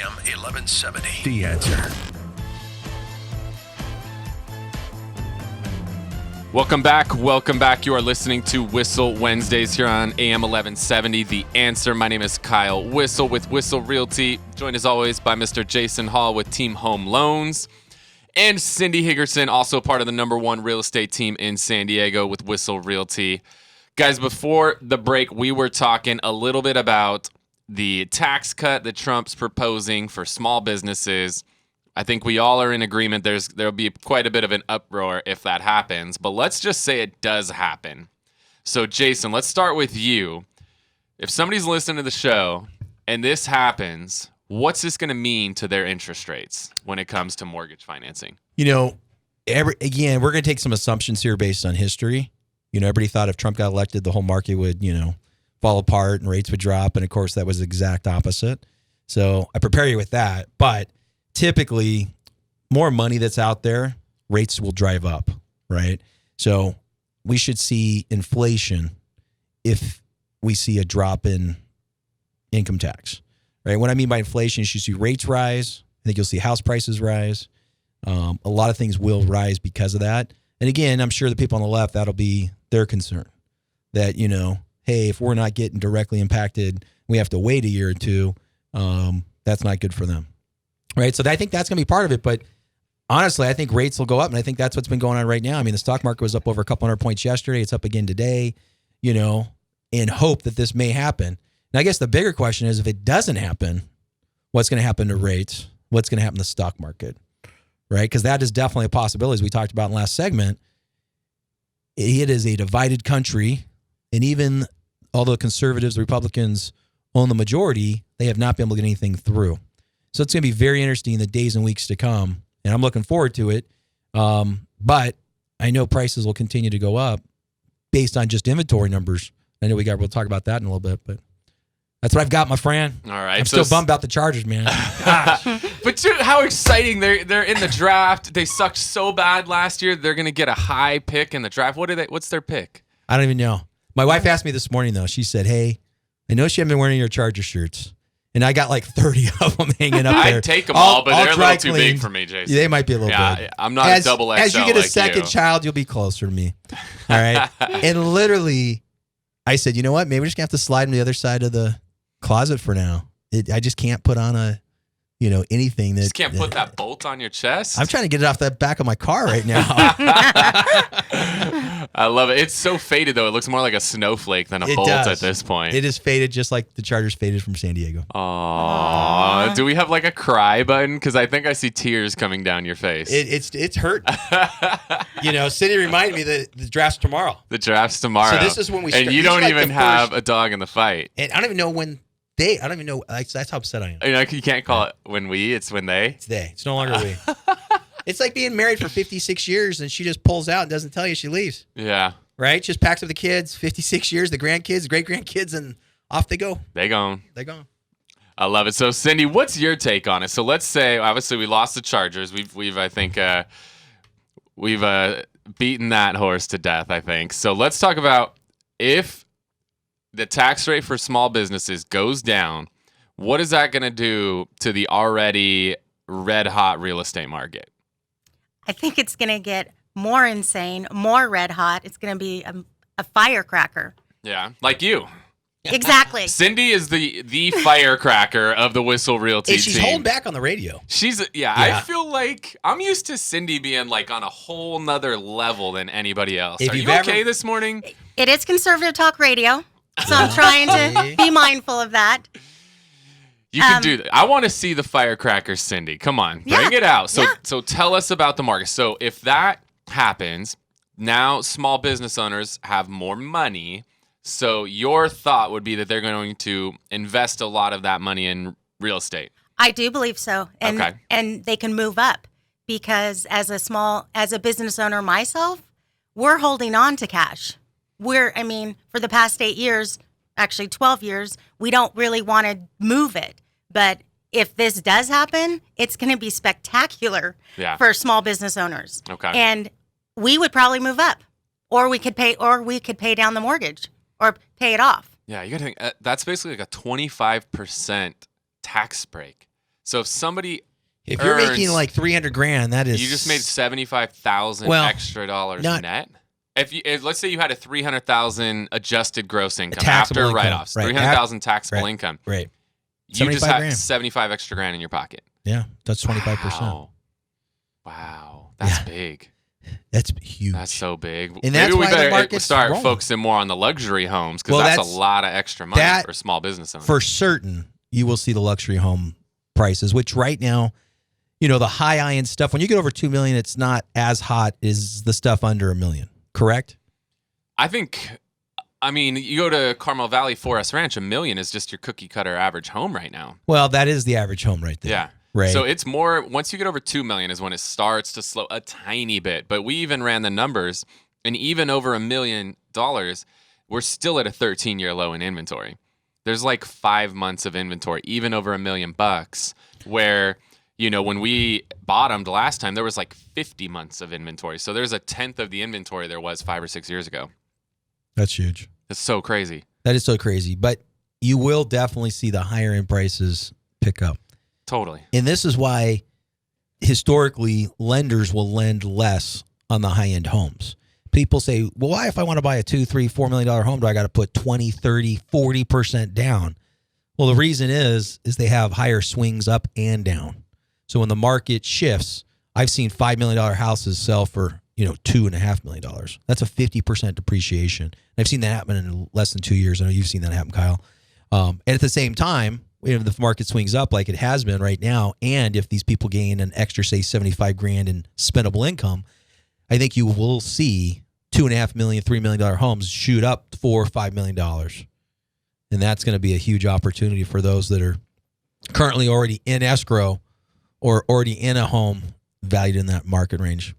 AM 1170. The Answer. Welcome back. You are listening to Whissel Wednesdays here on AM 1170, The Answer. My name is Kyle Whissel with Whissel Realty, joined as always by Mr. Jason Hall with Team Home Loans, and Cyndy Higgerson, also part of the #1 real estate team in San Diego with Whissel Realty. Guys, before the break, we were talking a little bit about the tax cut that Trump's proposing for small businesses. I think we all are in agreement there'll be quite a bit of an uproar if that happens, but let's just say it does happen. So Jason, let's start with you. If somebody's listening to the show and this happens, what's this going to mean to their interest rates when it comes to mortgage financing? You know, again, we're going to take some assumptions here based on history. You know, everybody thought if Trump got elected, the whole market would, fall apart and rates would drop. And of course, that was the exact opposite. So I prepare you with that. But typically, more money that's out there, rates will drive up, right? So we should see inflation if we see a drop in income tax, right? What I mean by inflation is you see rates rise. I think you'll see house prices rise. A lot of things will rise because of that. And again, I'm sure the people on the left, that'll be their concern. That, hey, if we're not getting directly impacted, we have to wait a year or two. That's not good for them. Right. So I think that's going to be part of it. But honestly, I think rates will go up. And I think that's what's been going on right now. I mean, the stock market was up over a couple hundred points yesterday. It's up again today, in hope that this may happen. And I guess the bigger question is, if it doesn't happen, what's going to happen to rates? What's going to happen to the stock market? Right. Because that is definitely a possibility, as we talked about in the last segment. It is a divided country. And even although conservatives, Republicans own the majority, they have not been able to get anything through. So it's going to be very interesting in the days and weeks to come, and I'm looking forward to it. But I know prices will continue to go up based on just inventory numbers. I know we'll talk about that in a little bit, but that's what I've got, my friend. All right. I'm still bummed about the Chargers, man. But dude, how exciting. They're in the draft. They sucked so bad last year. They're going to get a high pick in the draft. What's their pick? I don't even know. My wife asked me this morning, though. She said, hey, I know she hasn't been wearing your Charger shirts. And I got like 30 of them hanging up there. I'd take them all, but they're a little too big for me, Jason. Yeah, they might be a little big. I'm not a double XL. As you get a like second you. child, you'll be closer to me. All right. And literally, I said, you know what? Maybe we're just going to have to slide them to the other side of the closet for now. I just can't put on anything that. Just can't put that bolt on your chest? I'm trying to get it off the back of my car right now. I love it. It's so faded, though. It looks more like a snowflake than a bolt at this point. It is faded just like the Chargers faded from San Diego. Aww. Do we have like a cry button? Because I think I see tears coming down your face. It's hurt. City reminded me that the draft's tomorrow. The draft's tomorrow. So this is when we start. And you don't even have a dog in the fight. And I don't even know when I don't even know. That's how upset I am. You can't call it when we. It's when they. It's they. It's no longer we. It's like being married for 56 years and she just pulls out and doesn't tell you she leaves. Yeah. Right? Just packs up the kids, 56 years, the grandkids, the great-grandkids, and off they go. They gone. I love it. So, Cyndy, what's your take on it? So, let's say, obviously, we lost the Chargers. We've I think, beaten that horse to death, I think. So, let's talk about if the tax rate for small businesses goes down, what is that going to do to the already red-hot real estate market? I think it's going to get more insane, more red hot. It's going to be a firecracker. Yeah, like you. Exactly. Cyndy is the firecracker of the Whissel Realty she's team. holding back on the radio. I feel like I'm used to Cyndy being like on a whole nother level than anybody else. Are you okay this morning? It is conservative talk radio, so I'm trying to be mindful of that. You can do that. I want to see the firecracker, Cyndy. Come on, bring it out. So tell us about the market. So if that happens, now small business owners have more money. So your thought would be that they're going to invest a lot of that money in real estate. I do believe so. And they can move up because as a business owner myself, we're holding on to cash. For the past 8 years, actually 12 years, we don't really want to move it. But if this does happen, it's going to be spectacular for small business owners. Okay. And we would probably move up, or we could pay down the mortgage or pay it off. Yeah, you got to think that's basically like a 25% tax break. So if somebody if you're making like $300,000, that is you just made $75,000 extra dollars net. If let's say you had a $300,000 adjusted gross income after write-offs, right. $300,000 taxable income, right? You just had $75 extra grand in your pocket. Yeah, that's 25%. Wow, that's big. That's huge. That's so big. And that's Maybe we why better start focusing more on the luxury homes because that's a lot of extra money for small business owners. For certain, you will see the luxury home prices, which right now, the high-end stuff, when you get over $2 million, it's not as hot as the stuff under $1 million, correct? I mean, you go to Carmel Valley Forest Ranch, $1 million is just your cookie-cutter average home right now. Well, that is the average home right there. Yeah. Right. So it's more, once you get over $2 million is when it starts to slow a tiny bit. But we even ran the numbers, and even over $1 million, we're still at a 13-year low in inventory. There's like 5 months of inventory, even over $1 million, where, when we bottomed last time, there was like 50 months of inventory. So there's a tenth of the inventory there was 5 or 6 years ago. That's huge. It's so crazy. That is so crazy. But you will definitely see the higher end prices pick up. Totally. And this is why historically lenders will lend less on the high end homes. People say, well, why if I want to buy a $2, $3, $4 million home, do I got to put 20, 30, 40% down? Well, the reason is they have higher swings up and down. So when the market shifts, I've seen $5 million houses sell for, $2.5 million. That's a 50% depreciation. And I've seen that happen in less than 2 years. I know you've seen that happen, Kyle. And at the same time, if the market swings up like it has been right now, and if these people gain an extra, say, $75,000 in spendable income, I think you will see $2.5 million, $3 million homes shoot up $4 or $5 million. And that's going to be a huge opportunity for those that are currently already in escrow or already in a home valued in that market range.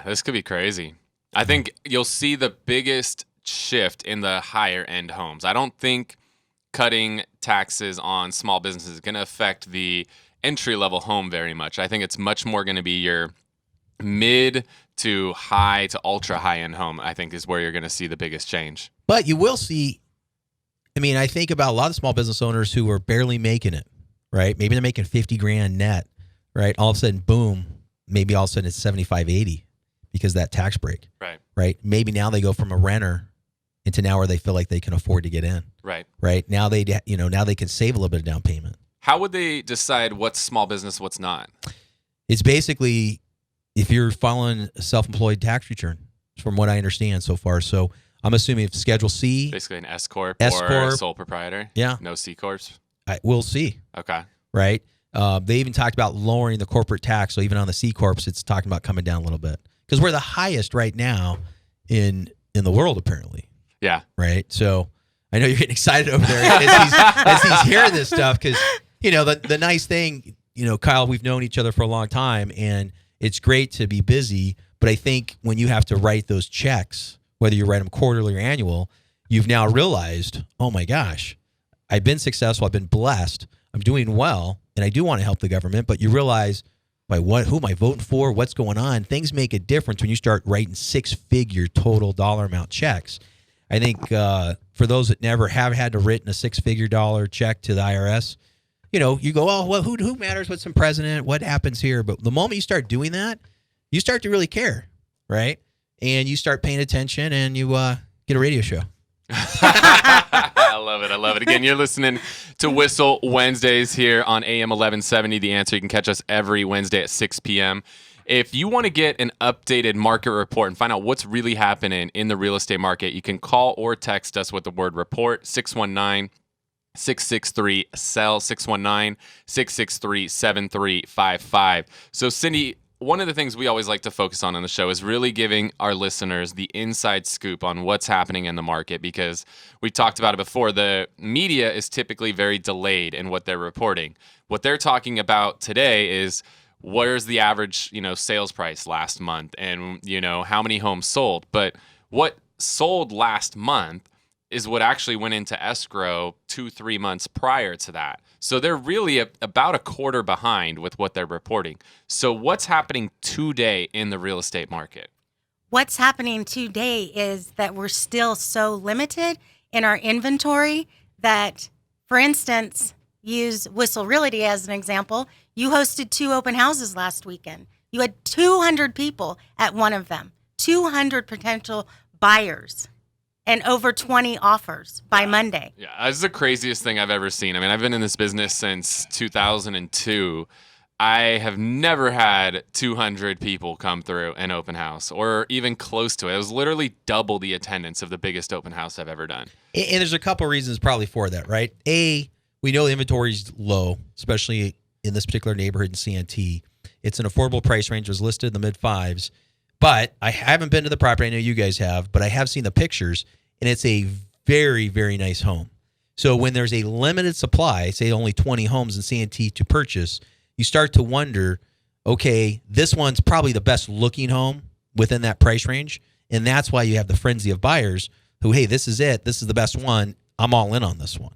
This could be crazy. I think you'll see the biggest shift in the higher end homes. I don't think cutting taxes on small businesses is going to affect the entry-level home very much. I think it's much more going to be your mid to high to ultra high-end home, I think, is where you're going to see the biggest change. But you will see, I think about a lot of small business owners who are barely making it, right? Maybe they're making $50,000 net, right? All of a sudden, boom, maybe all of a sudden it's 75, 80 because of that tax break, right? Maybe now they go from a renter into now where they feel like they can afford to get in. Right. Now they can save a little bit of down payment. How would they decide what's small business, what's not? It's basically if you're filing a self-employed tax return, from what I understand so far. So I'm assuming if Schedule C. Basically an S Corp or a sole proprietor. Yeah. No C Corps. We'll see. Okay. Right. They even talked about lowering the corporate tax. So even on the C Corps, it's talking about coming down a little bit. Because we're the highest right now in the world, apparently. Yeah. Right. So I know you're getting excited over there as he's hearing this stuff because, the nice thing, Kyle, we've known each other for a long time and it's great to be busy. But I think when you have to write those checks, whether you write them quarterly or annual, you've now realized, oh my gosh, I've been successful. I've been blessed. I'm doing well. And I do want to help the government. But you realize who am I voting for? What's going on? Things make a difference when you start writing 6-figure total dollar amount checks. I think for those that never have had to written a $6-figure dollar check to the IRS, you go, oh, well, who matters what's in president? What happens here? But the moment you start doing that, you start to really care, right? And you start paying attention and you get a radio show. I love it. Again, you're listening to Whissel Wednesdays here on AM 1170. The Answer. You can catch us every Wednesday at 6 p.m. If you want to get an updated market report and find out what's really happening in the real estate market, you can call or text us with the word report, 619-663-SELL, 619-663-7355. So, Cyndy, one of the things we always like to focus on the show is really giving our listeners the inside scoop on what's happening in the market because we talked about it before. The media is typically very delayed in what they're reporting. What they're talking about today is where's the average, sales price last month and, how many homes sold. But what sold last month is what actually went into escrow 2-3 months prior to that. So they're really about a quarter behind with what they're reporting. So what's happening today in the real estate market? What's happening today is that we're still so limited in our inventory that, for instance, use Whissel Realty as an example. You hosted 2 open houses last weekend. You had 200 people at one of them, 200 potential buyers, and over 20 offers by Monday. Yeah, this is the craziest thing I've ever seen. I mean, I've been in this business since 2002. I have never had 200 people come through an open house or even close to it. It was literally double the attendance of the biggest open house I've ever done. And there's a couple reasons probably for that, right? A, we know the inventory's low, especially in this particular neighborhood in CNT. It's an affordable price range. It was listed in the mid-5s. But I haven't been to the property. I know you guys have, but I have seen the pictures, and it's a very, very nice home. So when there's a limited supply, say only 20 homes in CNT to purchase, you start to wonder, okay, this one's probably the best looking home within that price range. And that's why you have the frenzy of buyers who, hey, this is it. This is the best one. I'm all in on this one,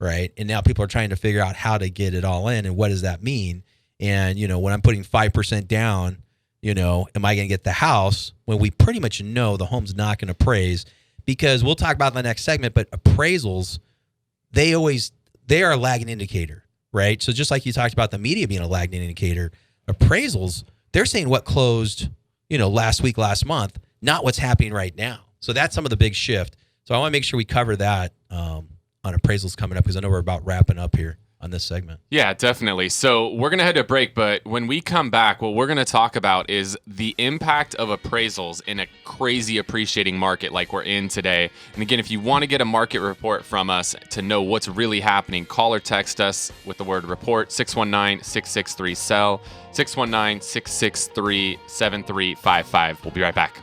right? And now people are trying to figure out how to get it all in and what does that mean? And, when I'm putting 5% down, am I going to get the house when we pretty much know the home's not going to appraise? Because we'll talk about in the next segment, but appraisals, they are a lagging indicator, right? So just like you talked about the media being a lagging indicator, appraisals, they're saying what closed, last week, last month, not what's happening right now. So that's some of the big shift. So I want to make sure we cover that on appraisals coming up, because I know we're about wrapping up here on this segment. Yeah, definitely. So we're going to head to break, but when we come back, what we're going to talk about is the impact of appraisals in a crazy appreciating market like we're in today. And again, if you want to get a market report from us to know what's really happening, call or text us with the word report, 619-663-SELL, 619-663-7355. We'll be right back.